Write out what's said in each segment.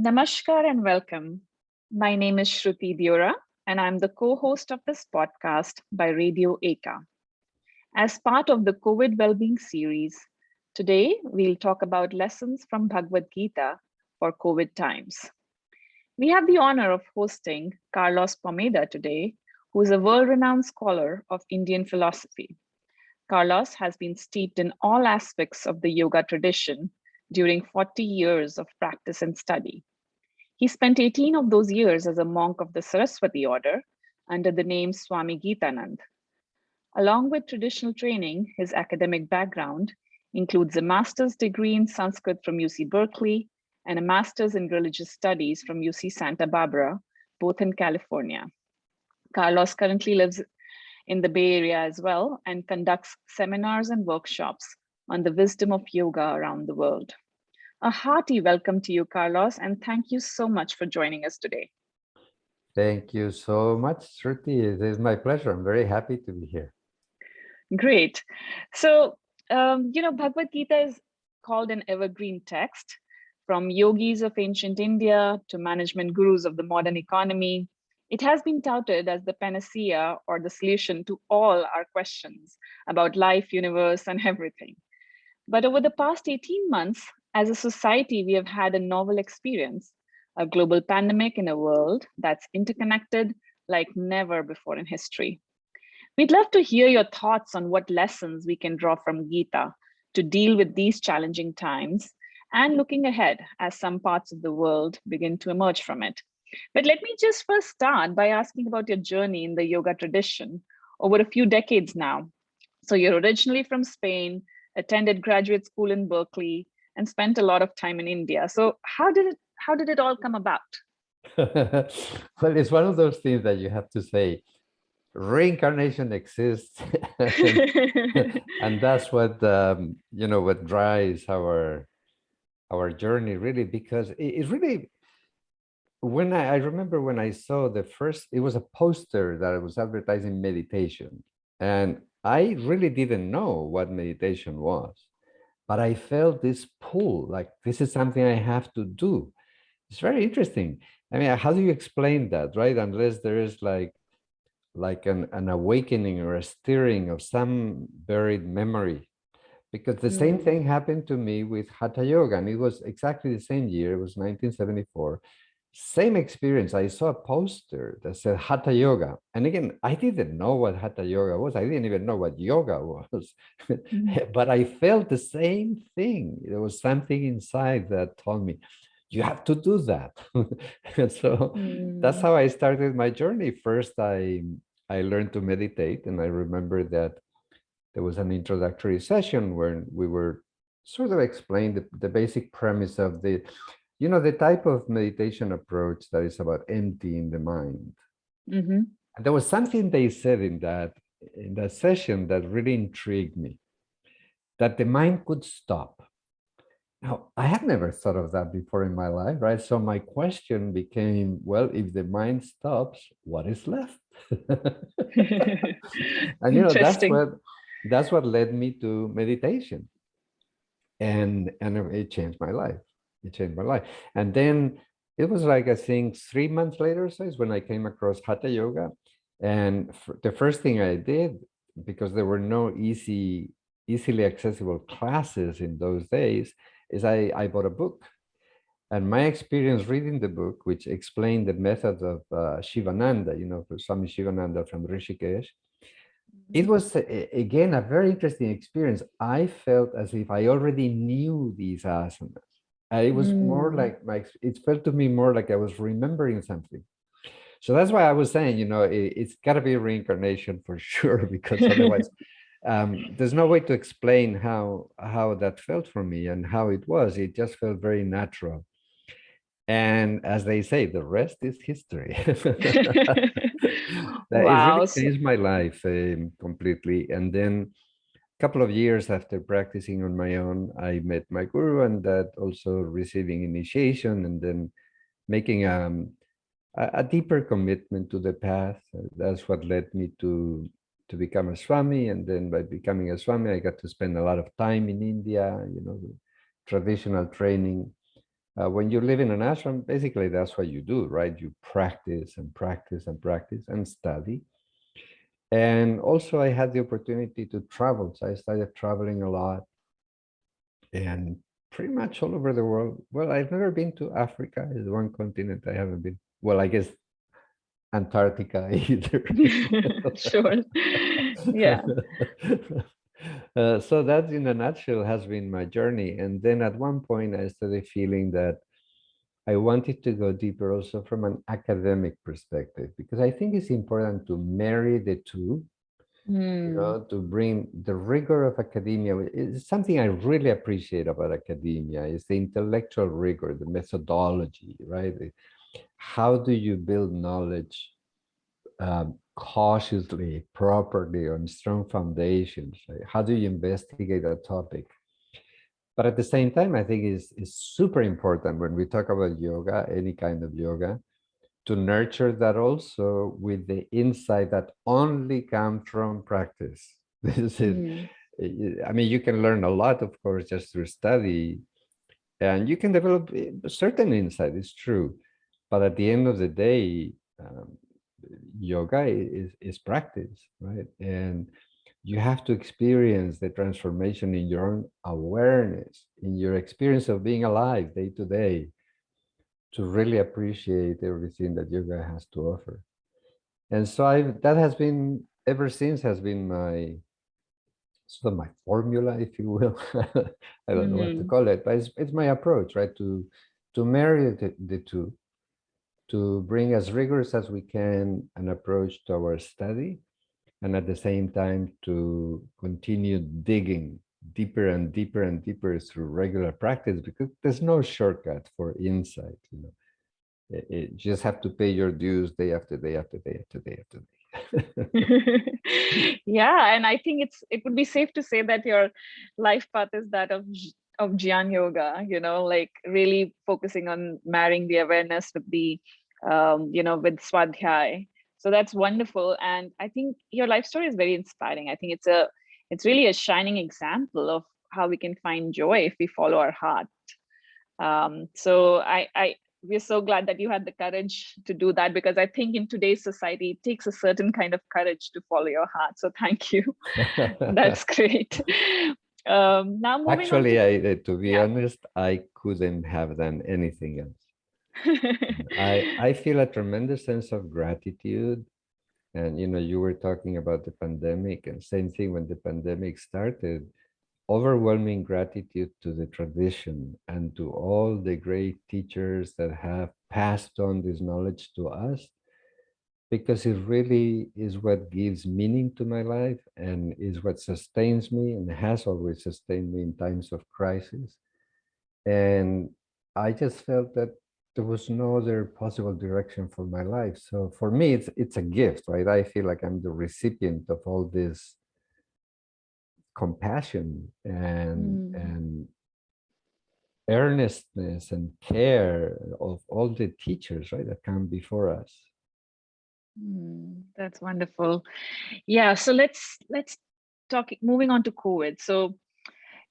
Namaskar and welcome. My name is Shruti Diora, and I'm the co host of this podcast by Radio Eka. As part of the COVID Wellbeing series, today we'll talk about lessons from Bhagavad Gita for COVID times. We have the honor of hosting Carlos Pomeda today, who is a world renowned scholar of Indian philosophy. Carlos has been steeped in all aspects of the yoga tradition during 40 years of practice and study. He spent 18 of those years as a monk of the Saraswati order under the name Swami Geetanand. Along with traditional training, his academic background includes a master's degree in Sanskrit from UC Berkeley and a master's in religious studies from UC Santa Barbara, both in California. Carlos currently lives in the Bay Area as well and conducts seminars and workshops on the wisdom of yoga around the world. A hearty welcome to you, Carlos, and thank you so much for joining us today. Thank you so much, Shruti. It is my pleasure. I'm very happy to be here. Great. So, Bhagavad Gita is called an evergreen text. From yogis of ancient India to management gurus of the modern economy, it has been touted as the panacea or the solution to all our questions about life, universe, and everything. But over the past 18 months, as a society, we have had a novel experience, a global pandemic in a world that's interconnected like never before in history. We'd love to hear your thoughts on what lessons we can draw from Gita to deal with these challenging times and looking ahead as some parts of the world begin to emerge from it. But let me just first start by asking about your journey in the yoga tradition over a few decades now. So you're originally from Spain, attended graduate school in Berkeley, and spent a lot of time in India. So how did it all come about? Well, it's one of those things that you have to say, reincarnation exists, and that's what what drives our journey really, because it really, when I remember when I saw the first, it was a poster that was advertising meditation, and I really didn't know what meditation was, but I felt this pull, like this is something I have to do. It's very interesting. I mean, how do you explain that, right? Unless there is like an awakening or a stirring of some buried memory. Because the same Mm, thing happened to me with Hatha Yoga, and it was exactly the same year, it was 1974. Same experience. I saw a poster that said Hatha Yoga. And again, I didn't know what Hatha Yoga was. I didn't even know what yoga was. mm, But I felt the same thing. There was something inside that told me, you have to do that. And so that's mm, how I started my journey. First, I learned to meditate, and I remember that there was an introductory session where we were sort of explained the basic premise of the type of meditation approach that is about emptying the mind. mhm. And there was something they said in that session that really intrigued me, that the mind could stop. Now, I had never thought of that before in my life, right? So my question became, well, if the mind stops, what is left? And Interesting. that's what led me to meditation. And it changed my life. It changed my life. And then it was like, I think 3 months later, so is when I came across Hatha Yoga. And the first thing I did, because there were no easily accessible classes in those days, is I bought a book. And my experience reading the book, which explained the methods of Shivananda, Swami Shivananda from Rishikesh, it Mhm. was again a very interesting experience. I felt as if I already knew these asanas. And it was more Mm, like it felt to me more like I was remembering something. So that's why I was saying, it's got to be reincarnation for sure, because otherwise, there's no way to explain how that felt for me and how it was. It just felt very natural. And as they say, the rest is history. It Wow. really changed my life completely. And then a couple of years after practicing on my own, I met my guru, and that also receiving initiation, and then making a deeper commitment to the path. That's what led me to become a Swami. And then by becoming a Swami, I got to spend a lot of time in India, the traditional training When you live in an ashram, basically that's what you do, right? You practice and practice and practice and study. And also I had the opportunity to travel. So I started traveling a lot and pretty much all over the world. Well, I've never been to Africa. Is one continent I haven't been. Well, I guess Antarctica either. Sure. Yeah. So that in a nutshell has been my journey. And then at one point I started feeling that I wanted to go deeper also from an academic perspective, because I think it's important to marry the two, Mm. to bring the rigor of academia. It's something I really appreciate about academia is the intellectual rigor, the methodology, right? How do you build knowledge cautiously, properly, on strong foundations? Right? How do you investigate a topic? But at the same time, I think it's super important when we talk about yoga, any kind of yoga, to nurture that also with the insight that only comes from practice. This is, Mm. I mean, you can learn a lot, of course, just through study, and you can develop certain insight, it's true. But at the end of the day, yoga is practice, right? And you have to experience the transformation in your own awareness, in your experience of being alive day to day, to really appreciate everything that yoga has to offer. And so that has been, ever since, has been my sort of my formula, if you will. I don't know what to Mm. call it, but it's my approach, right? To marry the two, to bring as rigorous as we can an approach to our study, and at the same time to continue digging deeper and deeper and deeper through regular practice, because there's no shortcut for insight. You just have to pay your dues day after day after day after day after day. Yeah, and I think it would be safe to say that your life path is that of of Jnana Yoga, like really focusing on marrying the awareness with the with Swadhyay. So that's wonderful. And I think your life story is very inspiring. I think it's really a shining example of how we can find joy if we follow our heart. So we're so glad that you had the courage to do that, because I think in today's society it takes a certain kind of courage to follow your heart. So thank you. That's great. Now moving on to Actually, to be yeah. honest, I couldn't have done anything else. I feel a tremendous sense of gratitude. And you were talking about the pandemic, and same thing when the pandemic started. Overwhelming gratitude to the tradition and to all the great teachers that have passed on this knowledge to us, because it really is what gives meaning to my life and is what sustains me and has always sustained me in times of crisis. And I just felt that there was no other possible direction for my life. So for me, it's a gift, right? I feel like I'm the recipient of all this compassion and Mm, and earnestness and care of all the teachers, right, that come before us. that's wonderful. Yeah, so let's talk, moving on to COVID. So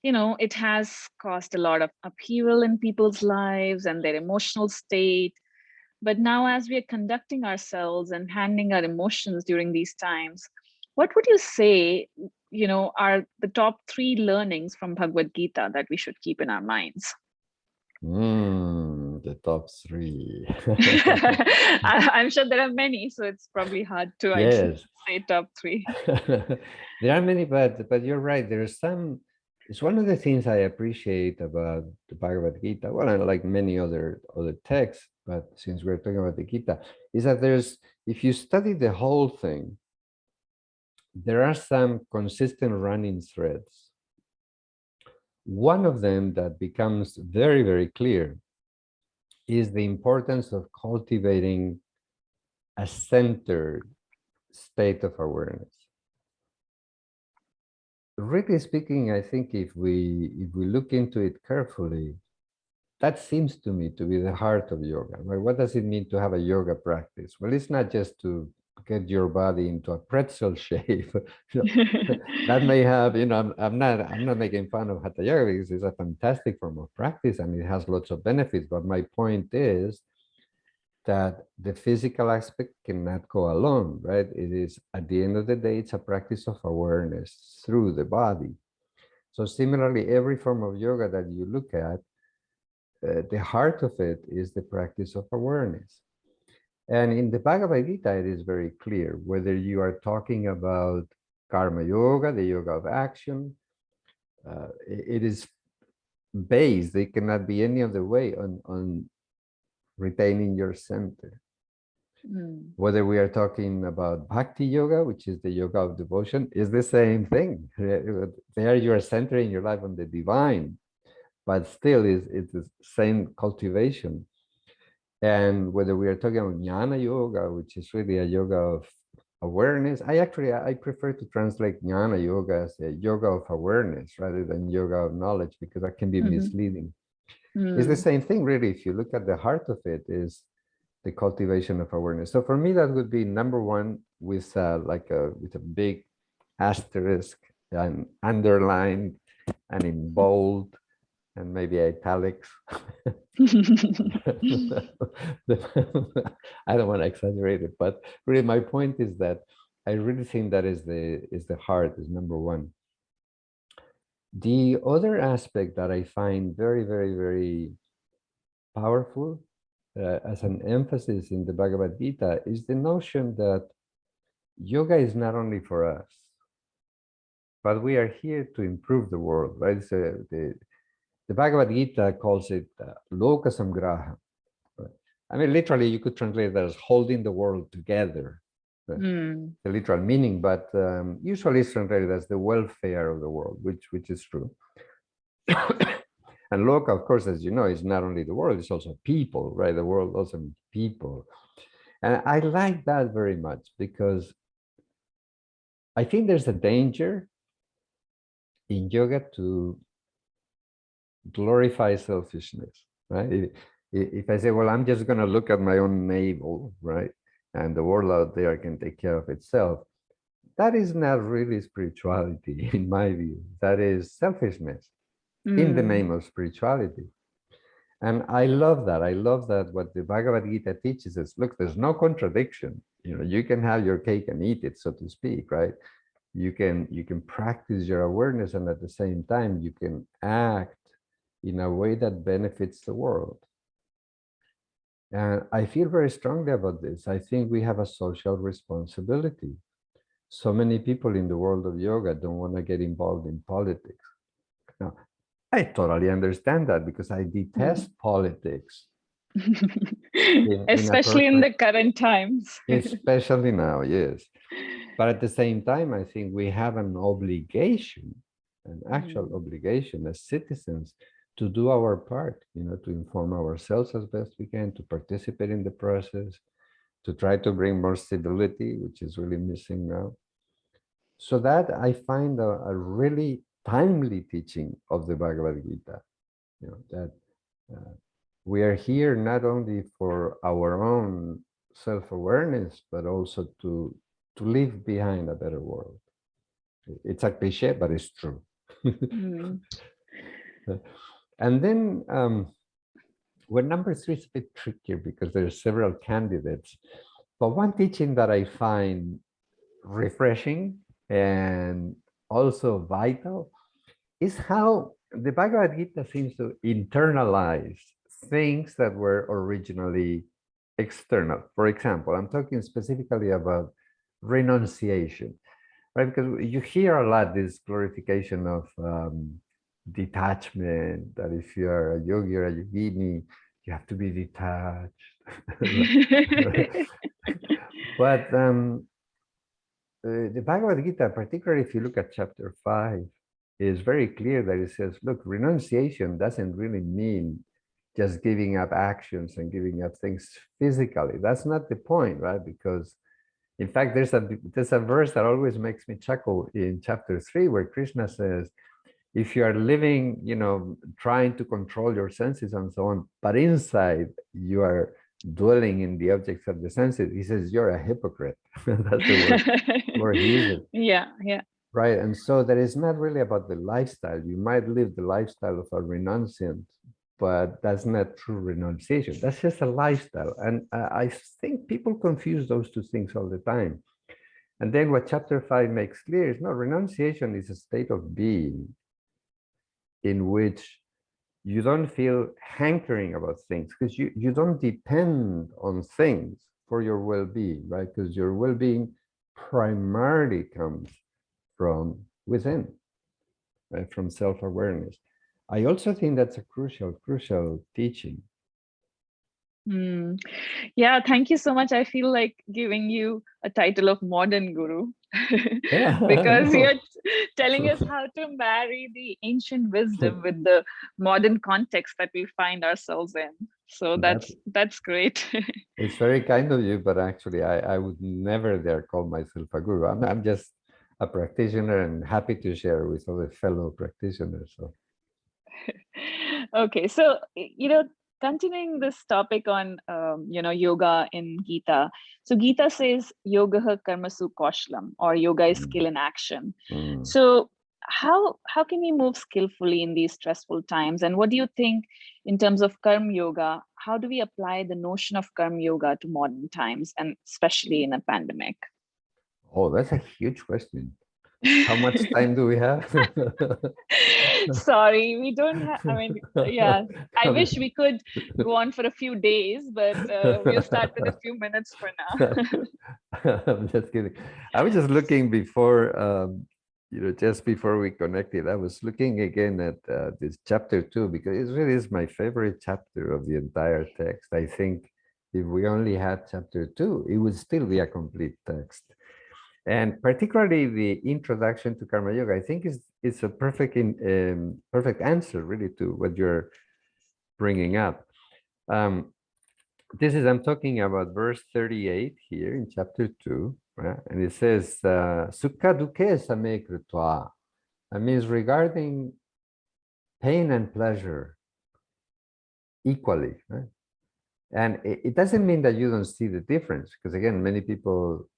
it has caused a lot of upheaval in people's lives and their emotional state. But now, as we are conducting ourselves and handling our emotions during these times, what would you say, are the top 3 learnings from Bhagavad Gita that we should keep in our minds? The top 3. I'm sure there are many, so it's probably hard to Yes. say top 3. There are many, but you're right. There's some. It's one of the things I appreciate about the Bhagavad Gita. Well, like many other texts, but since we're talking about the Gita, is that if you study the whole thing, there are some consistent running threads. One of them that becomes very, very clear is the importance of cultivating a centered state of awareness. Really speaking, I think if we look into it carefully, that seems to me to be the heart of yoga. Right? What does it mean to have a yoga practice? Well, it's not just to get your body into a pretzel shape. That may have, I'm not making fun of Hatha Yoga because it's a fantastic form of practice and it has lots of benefits. But my point is that the physical aspect cannot go alone, right? It is, at the end of the day, it's a practice of awareness through the body. So similarly, every form of yoga that you look at, the heart of it is the practice of awareness. And in the Bhagavad Gita, it is very clear whether you are talking about karma yoga, the yoga of action, it is based, it cannot be any other way on retaining your center. Mm. Whether we are talking about bhakti yoga, which is the yoga of devotion, is the same thing. There you are centering your life on the divine, but still it's the same cultivation. And whether we are talking about jnana yoga, which is really a yoga of awareness, I prefer to translate jnana yoga as a yoga of awareness rather than yoga of knowledge, because that can be misleading. It's the same thing, really. If you look at the heart of it, is the cultivation of awareness. So for me, that would be number one, with with a big asterisk and underlined and in bold and maybe italics. I don't want to exaggerate it, but really my point is that I really think that is the heart, is number one. The other aspect that I find very, very, very powerful as an emphasis in the Bhagavad Gita is the notion that yoga is not only for us, but we are here to improve the world, right? So the Bhagavad Gita calls it Loka Samgraha. Right? I mean, literally, you could translate that as holding the world together, right? The literal meaning, but usually it's translated as the welfare of the world, which is true. And Loka, of course, as you know, is not only the world, it's also people, right? The world also means people. And I like that very much because I think there's a danger in yoga to glorify selfishness, right? If I say, well, I'm just going to look at my own navel, right? And the world out there can take care of itself. That is not really spirituality, in my view. That is selfishness in the name of spirituality. And I love that. I love that what the Bhagavad Gita teaches us. Look, there's no contradiction. You can have your cake and eat it, so to speak, right? You can practice your awareness, and at the same time, you can act in a way that benefits the world. And I feel very strongly about this. I think we have a social responsibility. So many people in the world of yoga don't want to get involved in politics. Now, I totally understand that because I detest politics. Especially in the current times. Especially now, yes. But at the same time, I think we have an obligation, an actual obligation as citizens to do our part, to inform ourselves as best we can, to participate in the process, to try to bring more civility, which is really missing now. So that I find a really timely teaching of the Bhagavad Gita, that we are here not only for our own self-awareness, but also to leave behind a better world. It's a cliche, but it's true. And then, well, number three is a bit trickier because there are several candidates. But one teaching that I find refreshing and also vital is how the Bhagavad Gita seems to internalize things that were originally external. For example, I'm talking specifically about renunciation, right? Because you hear a lot this glorification of detachment, that if you are a yogi or a yogini, you have to be detached. But the Bhagavad Gita, particularly if you look at chapter 5, is very clear that it says, look, renunciation doesn't really mean just giving up actions and giving up things physically. That's not the point, right? Because in fact, there's a verse that always makes me chuckle in chapter 3, where Krishna says, if you are living, trying to control your senses and so on, but inside you are dwelling in the objects of the senses, he says, you're a hypocrite. That's the word he uses. Yeah, yeah. Right. And so that is not really about the lifestyle. You might live the lifestyle of a renunciant, but that's not true renunciation. That's just a lifestyle. And I think people confuse those two things all the time. And then what chapter 5 makes clear is no, renunciation is a state of being in which you don't feel hankering about things because you don't depend on things for your well-being, right? Because your well-being primarily comes from within, right? From self-awareness. I also think that's a crucial teaching. Yeah, thank you so much. I feel like giving you a title of modern guru Yeah, because no. you're telling us how to marry the ancient wisdom with the modern context that we find ourselves in. So that's great. It's very kind of you, but actually I would never dare call myself a guru. I'm just a practitioner and happy to share with other fellow practitioners. So. Okay, so continuing this topic on yoga in Gita. So Gita says yoga karmasu kaushlam, or yoga is skill in action. So how can we move skillfully in these stressful times? And what do you think in terms of karma yoga? How do we apply the notion of karma yoga to modern times, and especially in a pandemic? Oh, that's a huge question. How much time do we have? Sorry, we don't have, I mean, yeah, I wish we could go on for a few days, but we'll start with a few minutes for now. I'm just kidding. I was just looking before, just before we connected, I was looking again at this chapter 2, because it really is my favorite chapter of the entire text. I think if we only had chapter 2, it would still be a complete text. And particularly the introduction to Karma Yoga, I think is a perfect answer really to what you're bringing up. I'm talking about verse 38 here in chapter 2, right? And it says, Sukha dukhe same kritva. That means regarding pain and pleasure equally, right? And it doesn't mean that you don't see the difference, because again, many people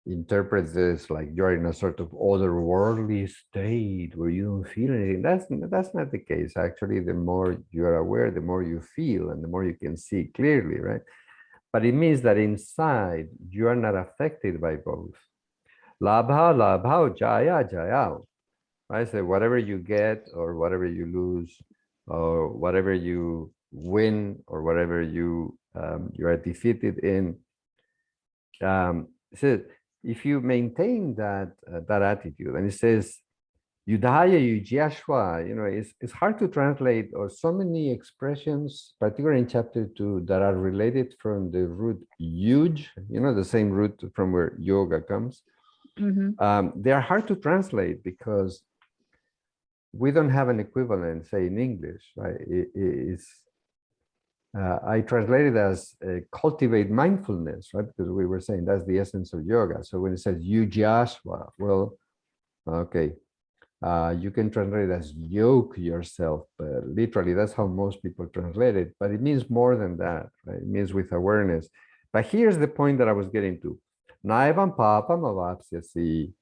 interpret this like you're in a sort of otherworldly state where you don't feel anything. That's not the case. Actually, the more you're aware, the more you feel and the more you can see clearly, right? But it means that inside you are not affected by both. Labha, labha, jaya, jaya. I say whatever you get or whatever you lose or whatever you win or whatever you are defeated in. So if you maintain that attitude, and it says Yudhaya Yujyashva, it's hard to translate, or so many expressions, particularly in chapter 2, that are related from the root yuj, the same root from where yoga comes. They are hard to translate because we don't have an equivalent, say, in English, right? I translated as cultivate mindfulness, right? Because we were saying that's the essence of yoga. So when it says Yujyashva, well, okay, you can translate it as yoke yourself, but literally that's how most people translate it, but it means more than that, right? It means with awareness. But here's the point that I was getting to. Naivam papam avapsyasi.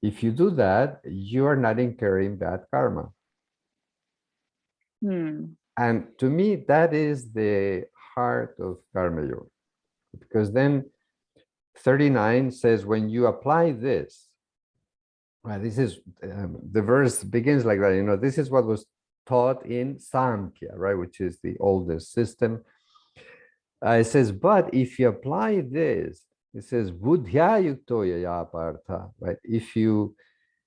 If you do that, you are not incurring bad karma. And to me, that is the heart of karma yoga, because then 39 says, when you apply this, right, this is the verse begins like that, this is what was taught in Samkhya, right, which is the oldest system. It says, but if you apply this, it says, buddhya yukto yaya partha, right? If you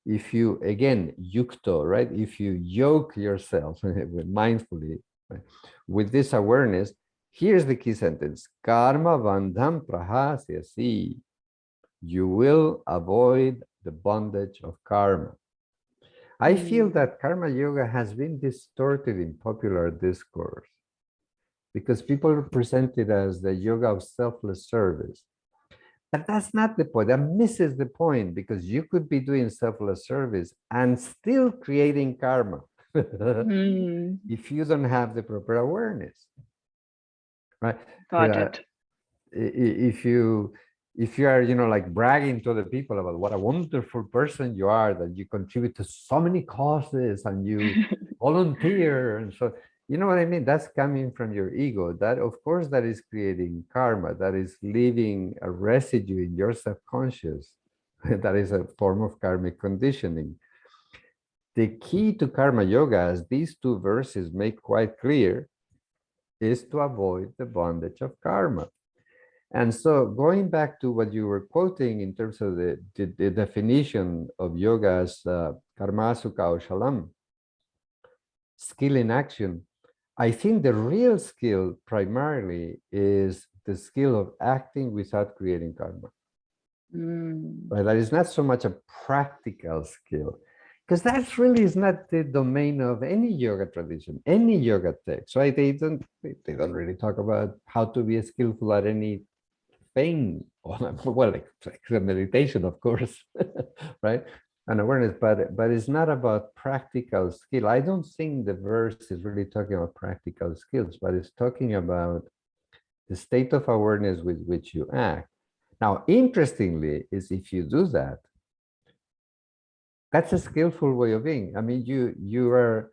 again, yukto, right? If you yoke yourself mindfully, right, with this awareness, here's the key sentence, karma bandham prahasyasi. You will avoid the bondage of karma. I feel that karma yoga has been distorted in popular discourse because people present it as the yoga of selfless service. But that's not the point. That misses the point, because you could be doing selfless service and still creating karma if you don't have the proper awareness. right? Got it. If you are, like bragging to other people about what a wonderful person you are, that you contribute to so many causes and you volunteer, and so, you know what I mean? That's coming from your ego. That, of course, that is creating karma. That is leaving a residue in your subconscious. That is a form of karmic conditioning. The key to karma yoga, as these two verses make quite clear, is to avoid the bondage of karma. And so going back to what you were quoting in terms of the definition of yoga as karmasu kaushalam, skill in action, I think the real skill primarily is the skill of acting without creating karma. Right? That is not so much a practical skill, because that's really is not the domain of any yoga tradition, any yoga text, right? They don't really talk about how to be skillful at any thing. Well, like meditation, of course, right? And awareness, but it's not about practical skill. I don't think the verse is really talking about practical skills, but it's talking about the state of awareness with which you act. Now, interestingly, is if you do that, that's a skillful way of being. I mean, you are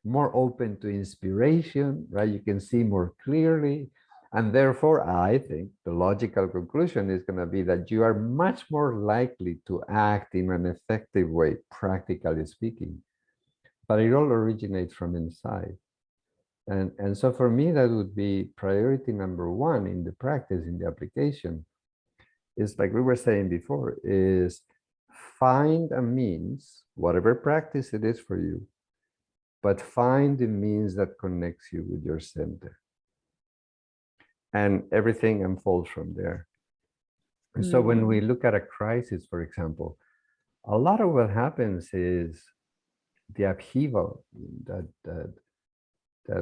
more open to inspiration, right? You can see more clearly. And therefore, I think the logical conclusion is going to be that you are much more likely to act in an effective way, practically speaking. But it all originates from inside. And so for me, that would be priority number one in the practice, in the application, is like we were saying before, is find a means, whatever practice it is for you, but find the means that connects you with your center. And everything unfolds from there. And so when we look at a crisis, for example, a lot of what happens is the upheaval that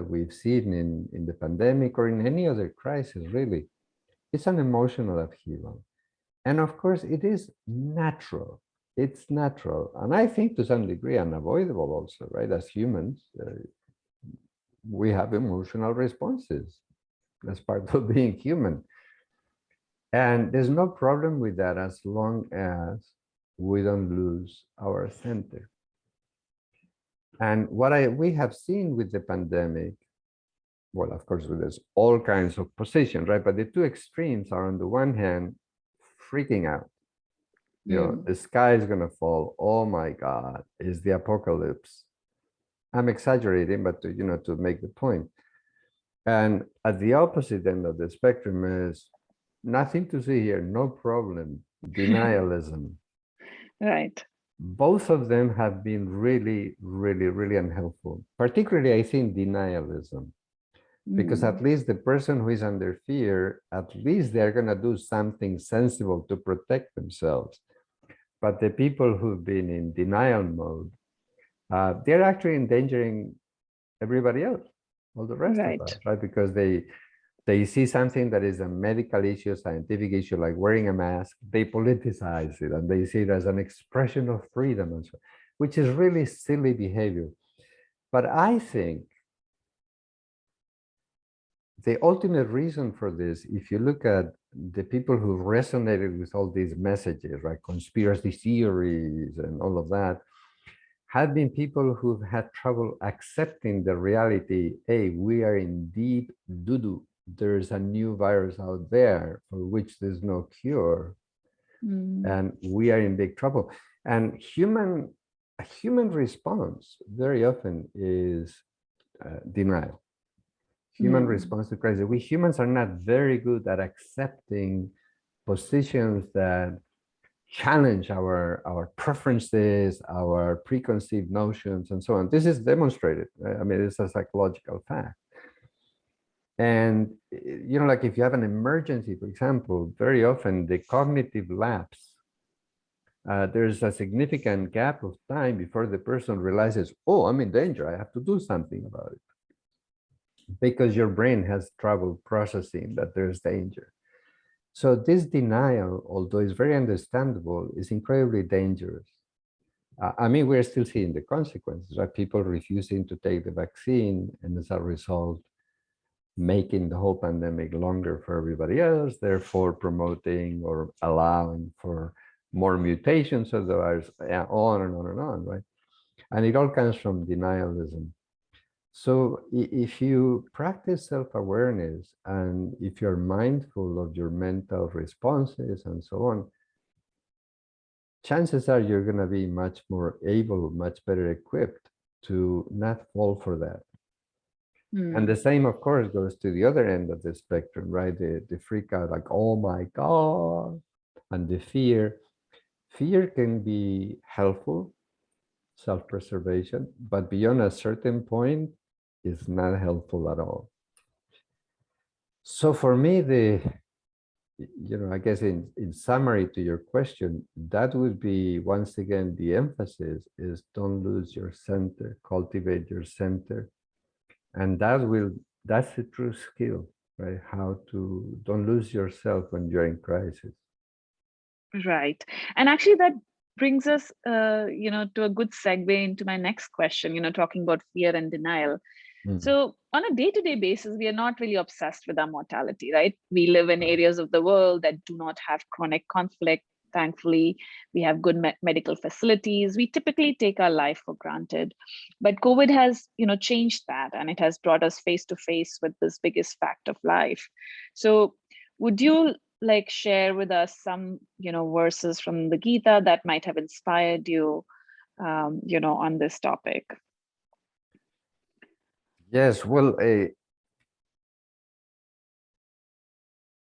we've seen in the pandemic or in any other crisis, really. It's an emotional upheaval. And of course, it is natural. It's natural. And I think to some degree unavoidable also, right? As humans, we have emotional responses. That's part of being human. And there's no problem with that as long as we don't lose our center. And what we have seen with the pandemic, well, of course, there's all kinds of positions, right? But the two extremes are, on the one hand, freaking out. You know, the sky is going to fall. Oh my God, it's the apocalypse. I'm exaggerating, but to make the point. And at the opposite end of the spectrum is nothing to see here, no problem, denialism. Right. Both of them have been really, really, really unhelpful. Particularly, I think, denialism. Because at least the person who is under fear, at least they're going to do something sensible to protect themselves. But the people who've been in denial mode, they're actually endangering everybody else, all the rest of us, right? Because they see something that is a medical issue, scientific issue, like wearing a mask, they politicize it and they see it as an expression of freedom, and so, which is really silly behavior. But I think the ultimate reason for this, if you look at the people who resonated with all these messages, right, conspiracy theories and all of that, have been people who've had trouble accepting the reality, hey, we are in deep doo-doo. There's a new virus out there for which there's no cure. And we are in big trouble. And a human response very often is denial. Human response to crisis. We humans are not very good at accepting positions that challenge our preferences, our preconceived notions, and so on. This is demonstrated. Right? I mean, it's a psychological fact. And, like if you have an emergency, for example, very often the cognitive lapse, there's a significant gap of time before the person realizes, oh, I'm in danger. I have to do something about it. Because your brain has trouble processing that there's danger. So this denial, although it's very understandable, is incredibly dangerous. I mean, we're still seeing the consequences, right? People refusing to take the vaccine, and as a result, making the whole pandemic longer for everybody else, therefore promoting or allowing for more mutations of the virus, on and on and on, right? And it all comes from denialism. So if you practice self-awareness and if you're mindful of your mental responses and so on, chances are you're going to be much more able, much better equipped to not fall for that. And the same, of course, goes to the other end of the spectrum, right? The freak out, like, oh my God, and the fear. Fear can be helpful, self-preservation, but beyond a certain point, it's not helpful at all. So for me, I guess in summary to your question, that would be, once again, the emphasis is don't lose your center, cultivate your center. And that's the true skill, right? How to don't lose yourself when you're in crisis. Right. And actually that brings us, to a good segue into my next question, talking about fear and denial. So on a day-to-day basis, we are not really obsessed with our mortality, right? We live in areas of the world that do not have chronic conflict. Thankfully, we have good medical facilities. We typically take our life for granted. But COVID has, changed that, and it has brought us face to face with this biggest fact of life. So would you share with us some, verses from the Gita that might have inspired you, on this topic? Yes, well,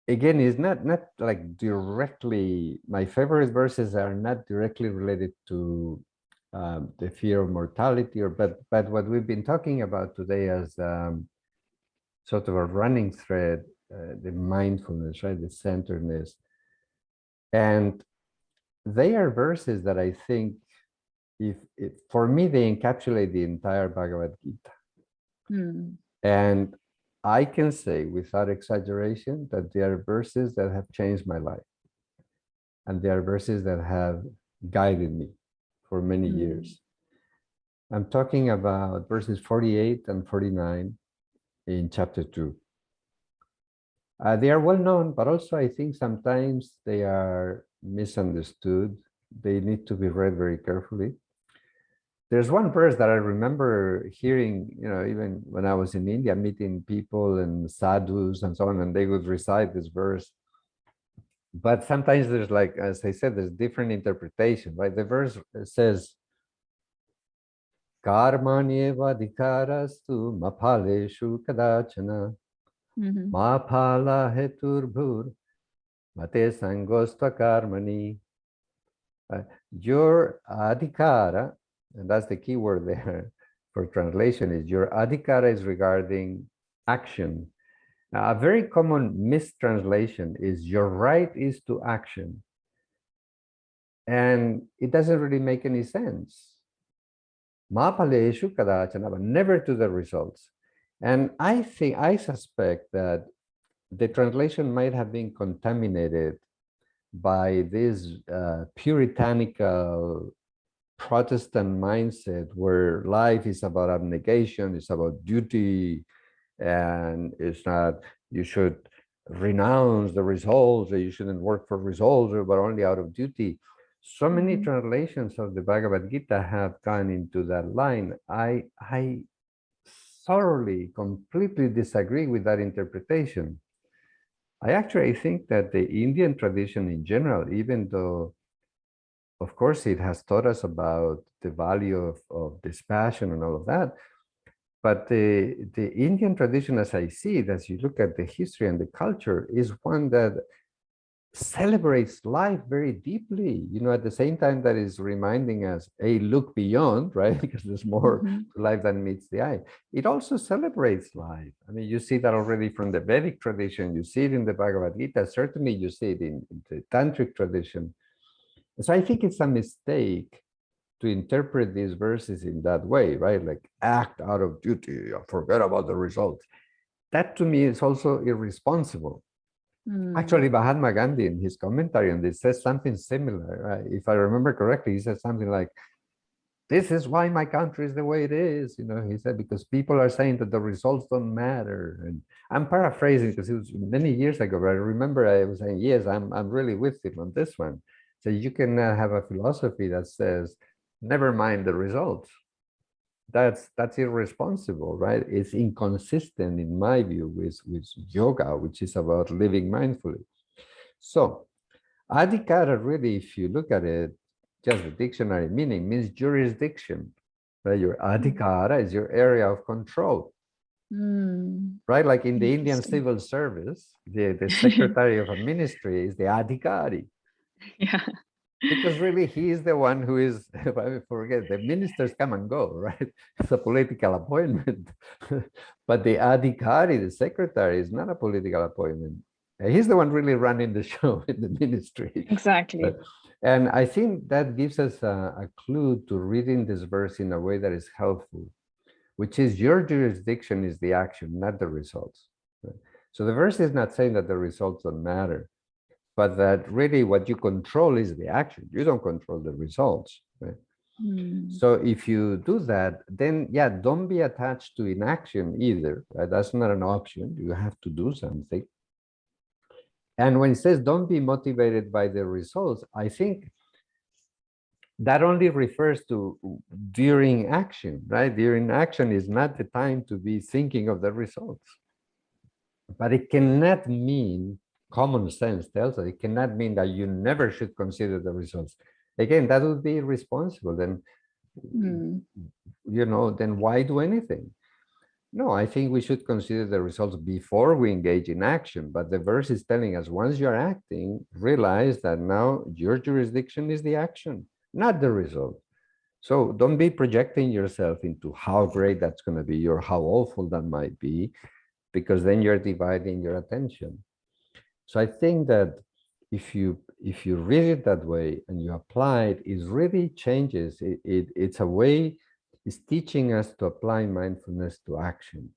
again, it's not like directly, my favorite verses are not directly related to the fear of mortality, but what we've been talking about today as sort of a running thread, the mindfulness, right, the centeredness. And they are verses that I think, for me, they encapsulate the entire Bhagavad Gita. And I can say without exaggeration that they are verses that have changed my life. And they are verses that have guided me for many years. I'm talking about verses 48 and 49 in chapter 2. They are well known, but also I think sometimes they are misunderstood. They need to be read very carefully. There's one verse that I remember hearing, even when I was in India, meeting people and sadhus and so on, and they would recite this verse. But sometimes there's, like, as I said, there's different interpretation, right? The verse says, Karmanyeva adhikarastu maphaleshu kadachana maphala heturbhur mate sangostva karmani. Your adhikara, and that's the key word there for translation, is your adhikara is regarding action. Now, a very common mistranslation is your right is to action. And it doesn't really make any sense. Mapaleshu kadachana, but never to the results. And I suspect that the translation might have been contaminated by this puritanical Protestant mindset where life is about abnegation, it's about duty, and it's not, you should renounce the results, or you shouldn't work for results, but only out of duty. So many translations of the Bhagavad Gita have gone into that line. I thoroughly, completely disagree with that interpretation. I think that the Indian tradition in general, even though, of course, it has taught us about the value of dispassion and all of that, but the Indian tradition, as I see it, as you look at the history and the culture, is one that celebrates life very deeply, at the same time that is reminding us, hey, look beyond, right? Because there's more to life than meets the eye. It also celebrates life. I mean, you see that already from the Vedic tradition, you see it in the Bhagavad Gita, certainly you see it in the Tantric tradition. So I think it's a mistake to interpret these verses in that way, right? Like act out of duty, forget about the results. That to me is also irresponsible. Actually, Mahatma Gandhi, in his commentary on this, says something similar. Right? If I remember correctly, he says something like, this is why my country is the way it is. He said, because people are saying that the results don't matter. And I'm paraphrasing because it was many years ago, but I remember I was saying, yes, I'm really with him on this one. So you can have a philosophy that says, never mind the results. That's irresponsible, right? It's inconsistent in my view with yoga, which is about living mindfully. So adhikara, really, if you look at it, just the dictionary meaning means jurisdiction, right? Your adhikara is your area of control, right? Like in the Indian Interesting. civil service, the secretary of a ministry is the adhikari. Yeah. Because really he is the one who is, I forget, the ministers come and go, right? It's a political appointment. But the adhikari, the secretary, is not a political appointment. He's the one really running the show in the ministry. Exactly. And I think that gives us a clue to reading this verse in a way that is helpful, which is your jurisdiction is the action, not the results. So the verse is not saying that the results don't matter, but that really what you control is the action. You don't control the results. Right? So if you do that, then yeah, don't be attached to inaction either. Right? That's not an option. You have to do something. And when it says don't be motivated by the results, I think that only refers to during action, right? During action is not the time to be thinking of the results. But it cannot mean, common sense tells us, it cannot mean that you never should consider the results. Again, that would be irresponsible. Then, then why do anything? No, I think we should consider the results before we engage in action. But the verse is telling us once you're acting, realize that now your jurisdiction is the action, not the result. So don't be projecting yourself into how great that's going to be or how awful that might be, because then you're dividing your attention. So I think that if you read it that way and you apply it, it really changes. It's a way, it's teaching us to apply mindfulness to action.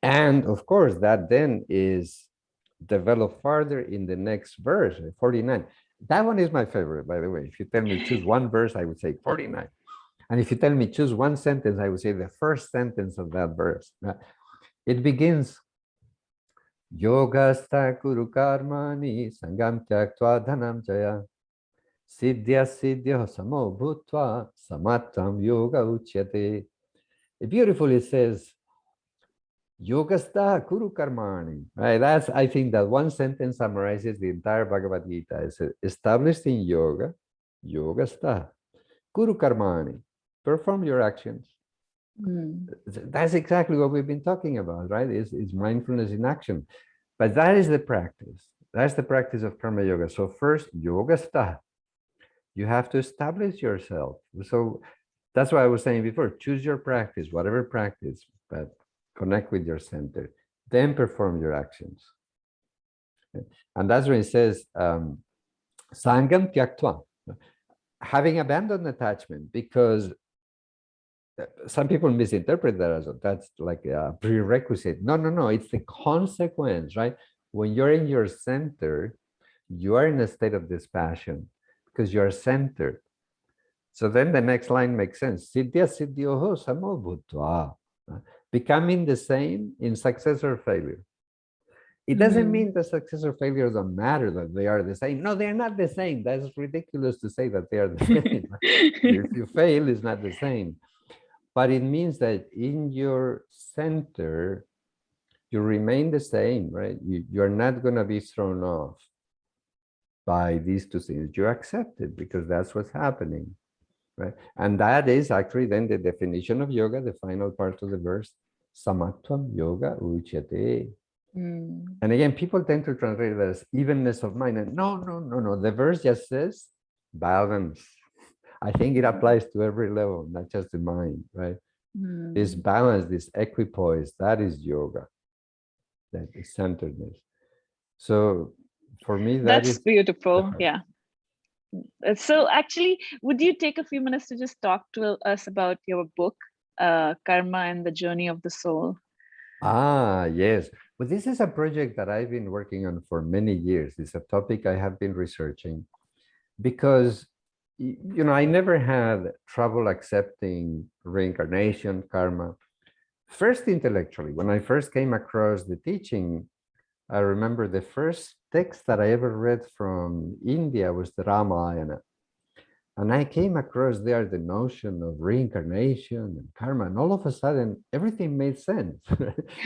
And of course, that then is developed further in the next verse, 49. That one is my favorite, by the way. If you tell me choose one verse, I would say 49. And if you tell me choose one sentence, I would say the first sentence of that verse. It begins, Yogastha kuru karmani sangam tyaktva dhanam jaya siddhya siddhya samo bhutva samattam yoga uchyate. It beautifully says, Yogastha kuru karmani. Right? That's, I think that one sentence summarizes the entire Bhagavad Gita. It's established in yoga, Yogastha kuru karmani. Perform your actions. That's exactly what we've been talking about, right? Is mindfulness in action. But that is the practice. That's the practice of karma yoga. So first, yogastha. You have to establish yourself. So that's why I was saying before, choose your practice, whatever practice, but connect with your center. Then perform your actions. And that's when it says, sangam tyaktva. Having abandoned attachment, because some people misinterpret that as that's like a prerequisite. No, it's the consequence, right? When you're in your center, you are in a state of dispassion because you're centered. So then the next line makes sense. Siddhya siddhyoho samo bhutva. Becoming the same in success or failure. It doesn't mean that success or failure don't matter, that they are the same. No, they're not the same. That's ridiculous to say that they are the same. If you fail, it's not the same. But it means that in your center, you remain the same, right? You're not going to be thrown off by these two things. You accept it because that's what's happening, right? And that is actually then the definition of yoga, the final part of the verse, samatvam yoga uchyate. And again, people tend to translate it as evenness of mind. And no. The verse just says balance. I think it applies to every level, not just the mind, right? This balance, this equipoise, that is yoga, that is centeredness. So for me, that's beautiful. Yeah. So actually, would you take a few minutes to just talk to us about your book, Karma and the Journey of the Soul? Yes. Well, this is a project that I've been working on for many years. It's a topic I have been researching because I never had trouble accepting reincarnation, karma. First, intellectually, when I first came across the teaching, I remember the first text that I ever read from India was the Ramayana. And I came across there the notion of reincarnation and karma, and all of a sudden, everything made sense.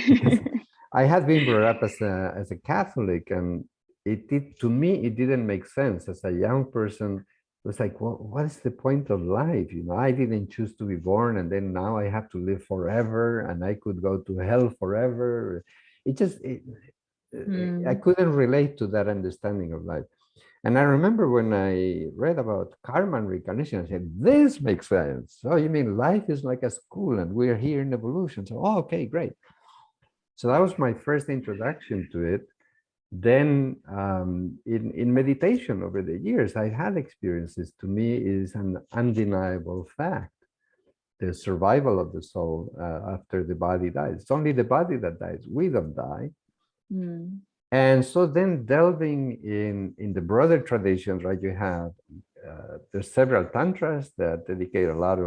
Because I had been brought up as a Catholic, and to me, it didn't make sense. As a young person, it was like, well, what is the point of life? I didn't choose to be born, and then now I have to live forever, and I could go to hell forever. I Hmm. couldn't relate to that understanding of life. And I remember when I read about karma and reincarnation, I said, this makes sense. So you mean life is like a school and we're here in evolution. So, oh, okay, great. So that was my first introduction to it. Then in meditation over the years, I had experiences. To me, is an undeniable fact. The survival of the soul after the body dies. It's only the body that dies. We don't die. Hmm. And so then delving in the broader traditions, right? You have there's several tantras that dedicate a lot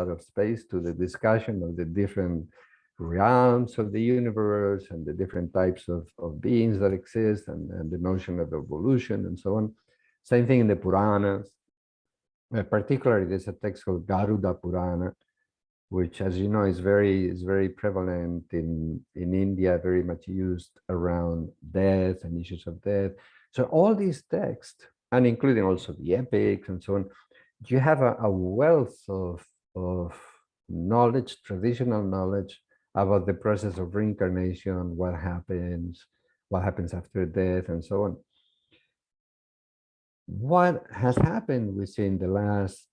of space to the discussion of the different realms of the universe and the different types of beings that exist and the notion of evolution and so on. Same thing in the Puranas. Particularly, there's a text called Garuda Purana, which, as you know, is very prevalent in India, very much used around death and issues of death. So all these texts, and including also the epics and so on, you have a wealth of knowledge, traditional knowledge about the process of reincarnation, what happens after death, and so on. What has happened within the last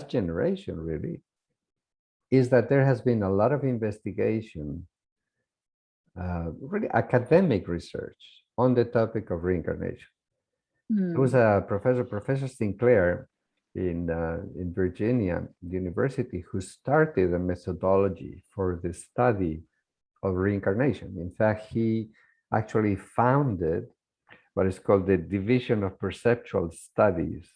generation, really, is that there has been a lot of investigation, really academic research on the topic of reincarnation. There was Hmm. a Professor Sinclair in Virginia University, who started a methodology for the study of reincarnation. In fact, he actually founded what is called the Division of Perceptual Studies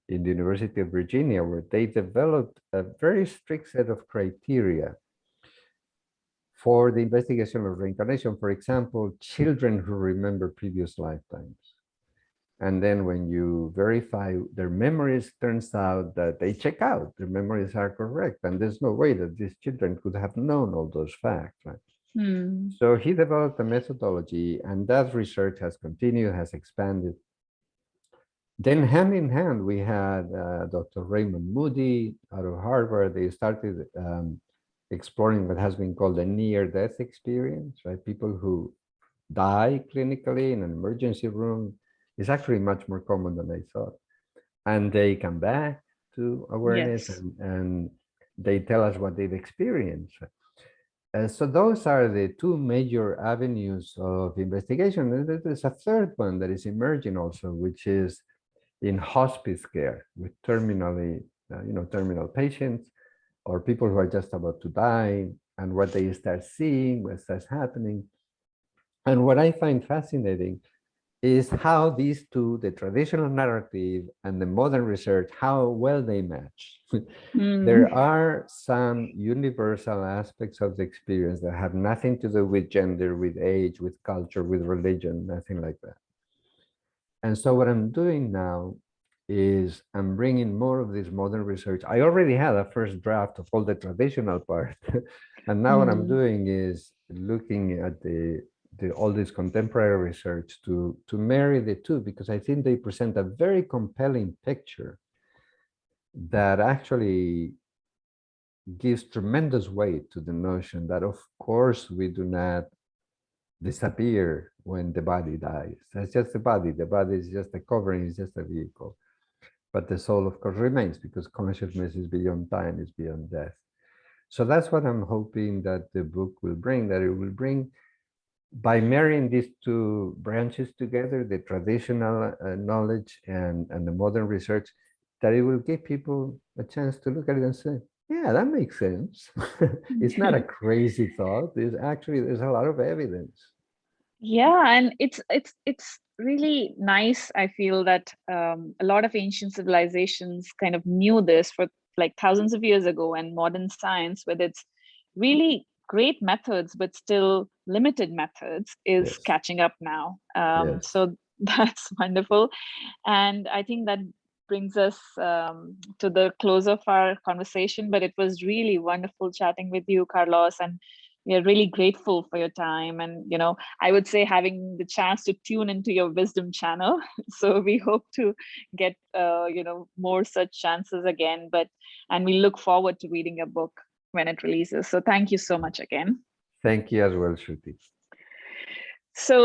in the University of Virginia, where they developed a very strict set of criteria for the investigation of reincarnation. For example, children who remember previous lifetimes. And then when you verify their memories, turns out that they check out, their memories are correct. And there's no way that these children could have known all those facts, right? Hmm. So he developed a methodology, and that research has continued, has expanded. Then hand in hand, we had Dr. Raymond Moody out of Harvard. They started exploring what has been called a near-death experience, right? People who die clinically in an emergency room is actually much more common than I thought. And they come back to awareness, Yes. and they tell us what they've experienced. So those are the two major avenues of investigation. And there's a third one that is emerging also, which is in hospice care with terminal patients or people who are just about to die, and what they start seeing, what starts happening. And what I find fascinating is how these two, the traditional narrative and the modern research, how well they match. Hmm. There are some universal aspects of the experience that have nothing to do with gender, with age, with culture, with religion, nothing like that. And so what I'm doing now is I'm bringing more of this modern research. I already had a first draft of all the traditional part. And now what I'm Hmm. doing is looking at all this contemporary research to marry the two, because I think they present a very compelling picture that actually gives tremendous weight to the notion that, of course, we do not disappear when the body dies. It's just the body. The body is just a covering, it's just a vehicle. But the soul, of course, remains, because consciousness is beyond time, is beyond death. So that's what I'm hoping that the book will bring, that it will bring, by marrying these two branches together, the traditional knowledge and the modern research, that it will give people a chance to look at it and say, yeah, that makes sense. It's not a crazy thought. There's a lot of evidence. Yeah, and it's really nice. I feel that a lot of ancient civilizations kind of knew this for like thousands of years ago, and modern science, with its really great methods but still limited methods, is Yes, catching up now. yes. So that's wonderful, and I think that brings us to the close of our conversation. But it was really wonderful chatting with you, Carlos, and we are really grateful for your time. And I would say having the chance to tune into your wisdom channel. So we hope to get more such chances again. And we look forward to reading your book when it releases. So thank you so much again. Thank you as well, Shruti. So